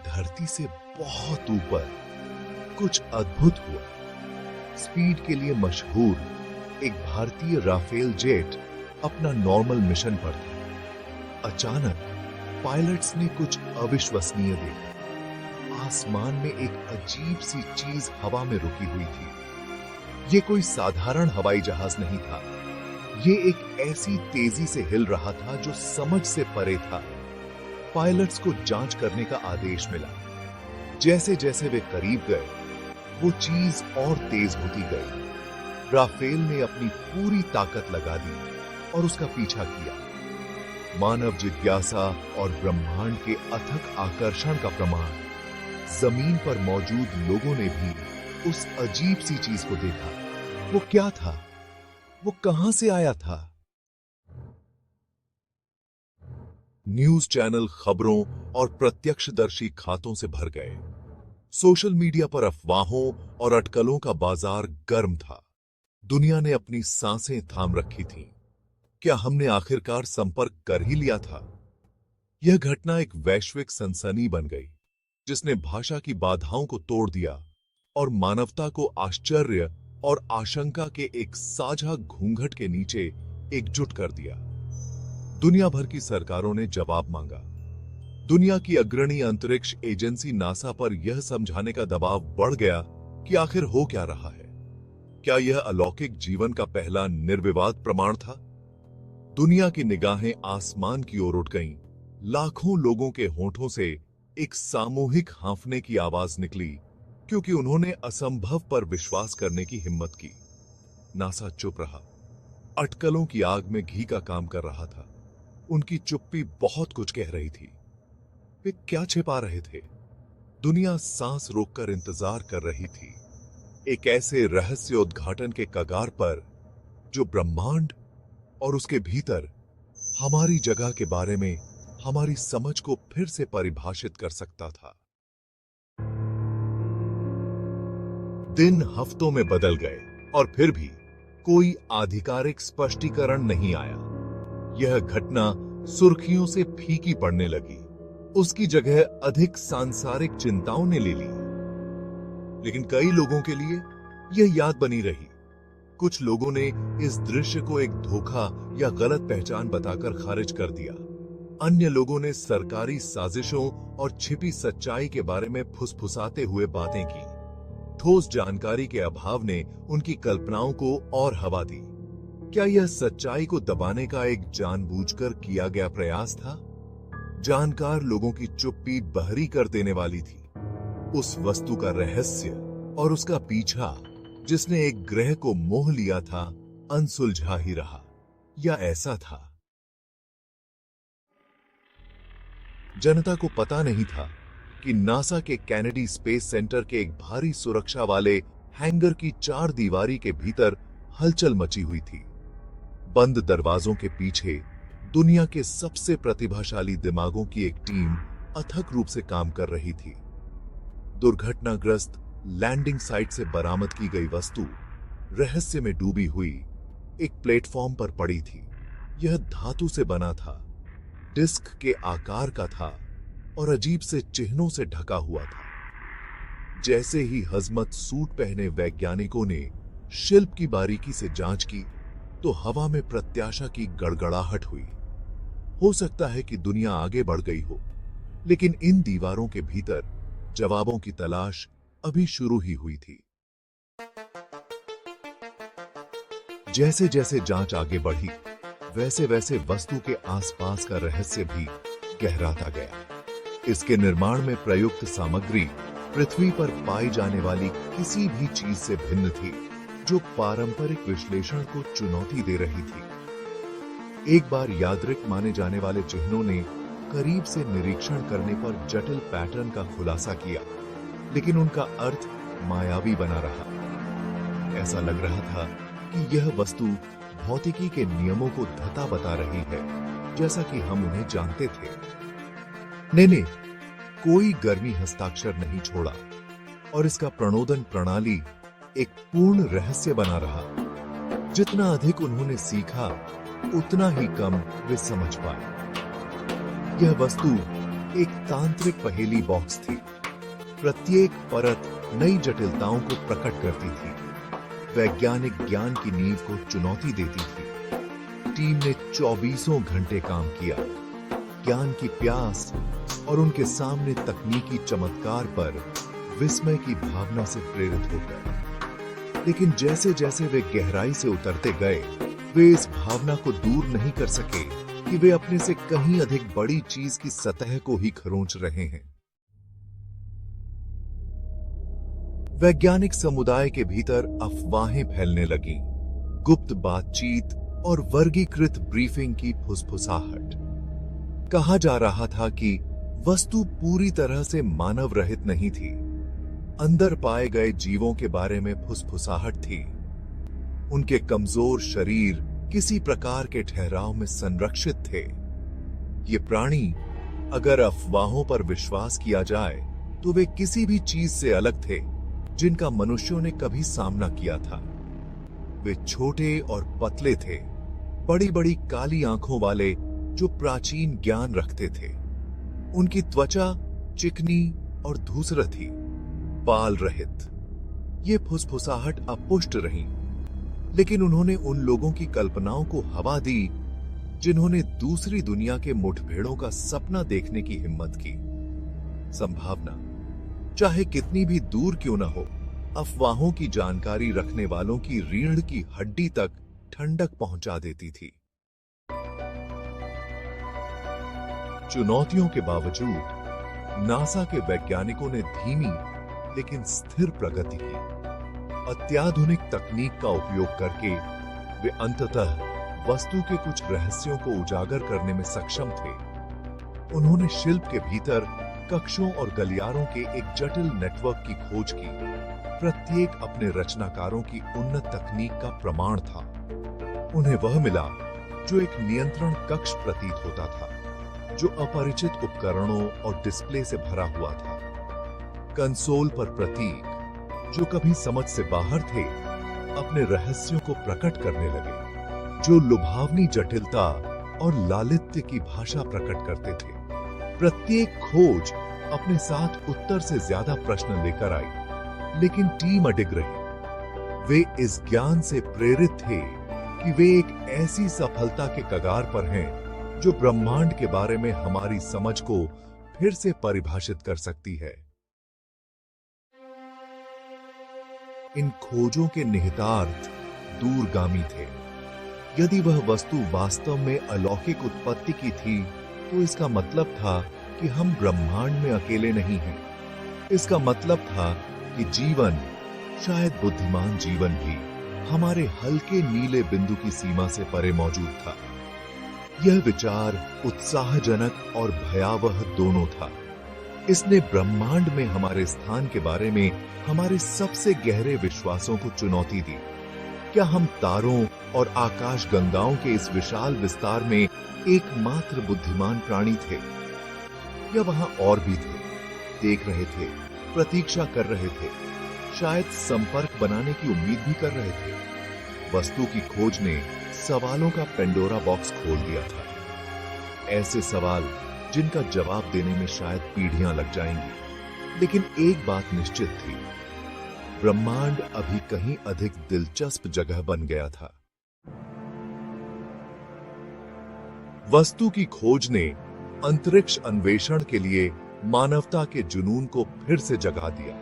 धरती से बहुत ऊपर कुछ अद्भुत हुआ। स्पीड के लिए मशहूर एक भारतीय राफेल जेट अपना नॉर्मल मिशन पर था। अचानक पायलट्स ने कुछ अविश्वसनीय देखा। आसमान में एक अजीब सी चीज हवा में रुकी हुई थी। ये कोई साधारण हवाई जहाज नहीं था। ये एक ऐसी तेजी से हिल रहा था जो समझ से परे था। पायलट्स को जांच करने का आदेश मिला। जैसे जैसे वे करीब गए, वो चीज और तेज होती गई। राफेल ने अपनी पूरी ताकत लगा दी और उसका पीछा किया। मानव जिज्ञासा और ब्रह्मांड के अथक आकर्षण का प्रमाण जमीन पर मौजूद लोगों ने भी उस अजीब सी चीज को देखा। वो क्या था? वो कहां से आया था? न्यूज चैनल खबरों और प्रत्यक्षदर्शी खातों से भर गए। सोशल मीडिया पर अफवाहों और अटकलों का बाजार गर्म था। दुनिया ने अपनी सांसें थाम रखी थीं। क्या हमने आखिरकार संपर्क कर ही लिया था? यह घटना एक वैश्विक सनसनी बन गई, जिसने भाषा की बाधाओं को तोड़ दिया और मानवता को आश्चर्य और आशंका के एक साझा घूंघट के नीचे एकजुट कर दिया। दुनिया भर की सरकारों ने जवाब मांगा। दुनिया की अग्रणी अंतरिक्ष एजेंसी नासा पर यह समझाने का दबाव बढ़ गया कि आखिर हो क्या रहा है। क्या यह अलौकिक जीवन का पहला निर्विवाद प्रमाण था? दुनिया की निगाहें आसमान की ओर उठ गईं। लाखों लोगों के होठों से एक सामूहिक हांफने की आवाज निकली, क्योंकि उन्होंने असंभव पर विश्वास करने की हिम्मत की। नासा चुप रहा। अटकलों की आग में घी का काम कर रहा था। उनकी चुप्पी बहुत कुछ कह रही थी। वे क्या छिपा रहे थे? दुनिया सांस रोककर इंतजार कर रही थी, एक ऐसे रहस्य उद्घाटन के कगार पर जो ब्रह्मांड और उसके भीतर हमारी जगह के बारे में हमारी समझ को फिर से परिभाषित कर सकता था। दिन हफ्तों में बदल गए और फिर भी कोई आधिकारिक स्पष्टीकरण नहीं आया। यह घटना सुर्खियों से फीकी पड़ने लगी। उसकी जगह अधिक सांसारिक चिंताओं ने ले ली। लेकिन कई लोगों के लिए यह याद बनी रही। कुछ लोगों ने इस दृश्य को एक धोखा या गलत पहचान बताकर खारिज कर दिया। अन्य लोगों ने सरकारी साजिशों और छिपी सच्चाई के बारे में फुसफुसाते हुए बातें की। ठोस जानकारी के अभाव ने उनकी कल्पनाओं को और हवा दी। क्या यह सच्चाई को दबाने का एक जानबूझकर किया गया प्रयास था? जानकार लोगों की चुप्पी बहरी कर देने वाली थी। उस वस्तु का रहस्य और उसका पीछा, जिसने एक ग्रह को मोह लिया था, अनसुलझा ही रहा। या ऐसा था? जनता को पता नहीं था कि नासा के कैनेडी स्पेस सेंटर के एक भारी सुरक्षा वाले हैंगर की चार दीवारी के भीतर हलचल मची हुई थी। बंद दरवाजों के पीछे दुनिया के सबसे प्रतिभाशाली दिमागों की एक टीम अथक रूप से काम कर रही थी। दुर्घटनाग्रस्त लैंडिंग साइट से बरामद की गई वस्तु रहस्य में डूबी हुई एक प्लेटफॉर्म पर पड़ी थी। यह धातु से बना था, डिस्क के आकार का था और अजीब से चिन्हों से ढका हुआ था। जैसे ही हजमत सूट पहने वैज्ञानिकों ने शिल्प की बारीकी से जांच की, तो हवा में प्रत्याशा की गड़गड़ाहट हुई। हो सकता है कि दुनिया आगे बढ़ गई हो, लेकिन इन दीवारों के भीतर जवाबों की तलाश अभी शुरू ही हुई थी। जैसे जैसे जांच आगे बढ़ी, वैसे वैसे वस्तु के आसपास का रहस्य भी गहराता गया। इसके निर्माण में प्रयुक्त सामग्री पृथ्वी पर पाई जाने वाली किसी भी चीज से भिन्न थी, जो पारंपरिक विश्लेषण को चुनौती दे रही थी। एक बार यादृक माने जाने वाले चिन्हों ने करीब से निरीक्षण करने पर जटिल पैटर्न का खुलासा किया, लेकिन उनका अर्थ मायावी बना रहा। ऐसा लग रहा था कि यह वस्तु भौतिकी के नियमों को धता बता रही है, जैसा कि हम उन्हें जानते थे। ने कोई गर्मी हस्ताक्षर नहीं छोड़ा और इसका प्रणोदन प्रणाली एक पूर्ण रहस्य बना रहा। जितना अधिक उन्होंने सीखा, उतना ही कम वे समझ पाए। यह वस्तु एक तांत्रिक पहेली बॉक्स थी। प्रत्येक परत नई जटिलताओं को प्रकट करती थी, वैज्ञानिक ज्ञान की नींव को चुनौती देती थी। टीम ने 24 घंटे काम किया, ज्ञान की प्यास और उनके सामने तकनीकी चमत्कार पर विस्मय की भावना से प्रेरित होकर। लेकिन जैसे जैसे वे गहराई से उतरते गए, वे इस भावना को दूर नहीं कर सके कि वे अपने से कहीं अधिक बड़ी चीज की सतह को ही खरोंच रहे हैं। वैज्ञानिक समुदाय के भीतर अफवाहें फैलने लगीं, गुप्त बातचीत और वर्गीकृत ब्रीफिंग की फुसफुसाहट। कहा जा रहा था कि वस्तु पूरी तरह से मानव रहित नहीं थी, अंदर पाए गए जीवों के बारे में फुसफुसाहट थी। उनके कमजोर शरीर किसी प्रकार के ठहराव में संरक्षित थे। ये प्राणी, अगर अफवाहों पर विश्वास किया जाए, तो वे किसी भी चीज से अलग थे जिनका मनुष्यों ने कभी सामना किया था। वे छोटे और पतले थे, बड़ी बड़ी काली आंखों वाले जो प्राचीन ज्ञान रखते थे। उनकी त्वचा चिकनी और धूसर थी, बाल रहित। ये फुसफुसाहट अपुष्ट रही, लेकिन उन्होंने उन लोगों की कल्पनाओं को हवा दी जिन्होंने दूसरी दुनिया के मुठभेड़ों का सपना देखने की हिम्मत की। संभावना, चाहे कितनी भी दूर क्यों न हो, अफवाहों की जानकारी रखने वालों की रीढ़ की हड्डी तक ठंडक पहुंचा देती थी। चुनौतियों के बावजूद नासा के वैज्ञानिकों ने धीमी लेकिन स्थिर प्रगति की। अत्याधुनिक तकनीक का उपयोग करके वे अंततः वस्तु के कुछ रहस्यों को उजागर करने में सक्षम थे। उन्होंने शिल्प के भीतर कक्षों और गलियारों के एक जटिल नेटवर्क की खोज की। प्रत्येक अपने रचनाकारों की उन्नत तकनीक का प्रमाण था। उन्हें वह मिला जो एक नियंत्रण कक्ष प्रतीत होता था, जो अपरिचित उपकरणों और डिस्प्ले से भरा हुआ था। कंसोल पर प्रतीक, जो कभी समझ से बाहर थे, अपने रहस्यों को प्रकट करने लगे, जो लुभावनी जटिलता और लालित्य की भाषा प्रकट करते थे। प्रत्येक खोज अपने साथ उत्तर से ज्यादा प्रश्न लेकर आई, लेकिन टीम अडिग रही। वे इस ज्ञान से प्रेरित थे कि वे एक ऐसी सफलता के कगार पर हैं जो ब्रह्मांड के बारे में हमारी समझ को फिर से परिभाषित कर सकती है। इन खोजों के निहितार्थ दूरगामी थे। यदि वह वस्तु वास्तव में अलौकिक उत्पत्ति की थी, तो इसका मतलब था कि हम ब्रह्मांड में अकेले नहीं हैं। इसका मतलब था कि जीवन, शायद बुद्धिमान जीवन भी, हमारे हल्के नीले बिंदु की सीमा से परे मौजूद था। यह विचार उत्साहजनक और भयावह दोनों था। इसने ब्रह्मांड में हमारे स्थान के बारे में हमारे सबसे गहरे विश्वासों को चुनौती दी। क्या हम तारों और आकाश गंगाओं के इस विशाल विस्तार में एकमात्र बुद्धिमान प्राणी थे, या वहां और भी थे, देख रहे थे, प्रतीक्षा कर रहे थे, शायद संपर्क बनाने की उम्मीद भी कर रहे थे। वस्तु की खोज ने सवालों का पेंडोरा बॉक्स खोल दिया था। ऐसे सवाल जिनका जवाब देने में शायद पीढ़ियां लग जाएंगी, लेकिन एक बात निश्चित थी, ब्रह्मांड अभी कहीं अधिक दिलचस्प जगह बन गया था। वस्तु की खोज ने अंतरिक्ष अन्वेषण के लिए मानवता के जुनून को फिर से जगा दिया।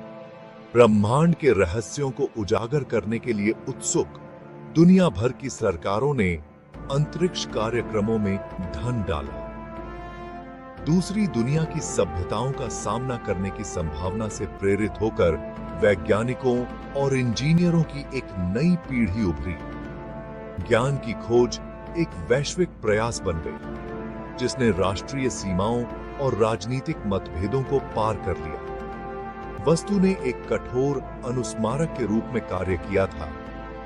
ब्रह्मांड के रहस्यों को उजागर करने के लिए उत्सुक दुनिया भर की सरकारों ने अंतरिक्ष कार्यक्रमों में धन डाला। दूसरी दुनिया की सभ्यताओं का सामना करने की संभावना से प्रेरित होकर वैज्ञानिकों और इंजीनियरों की एक नई पीढ़ी उभरी। ज्ञान की खोज एक वैश्विक प्रयास बन गई, जिसने राष्ट्रीय सीमाओं और राजनीतिक मतभेदों को पार कर लिया। वस्तु ने एक कठोर अनुस्मारक के रूप में कार्य किया था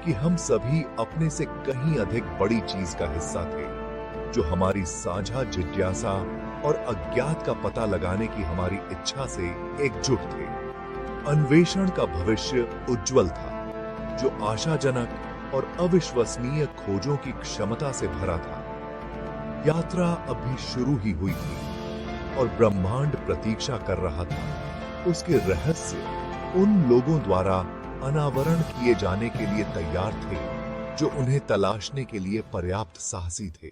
कि हम सभी अपने से कहीं अधिक बड़ी चीज का हिस्सा थे, जो हमारी साझा जिज्ञासा और अज्ञात का पता लगाने की हमारी इच्छा से एकजुट थे। अन्वेषण का भविष्य उज्जवल था, जो आशाजनक और अविश्वसनीय खोजों की क्षमता से भरा था। यात्रा अभी शुरू ही हुई थी। और ब्रह्मांड प्रतीक्षा कर रहा था। उसके रहस्य उन लोगों द्वारा अनावरण किए जाने के लिए तैयार थे जो उन्हें तलाशने के लिए पर्याप्त साहसी थे।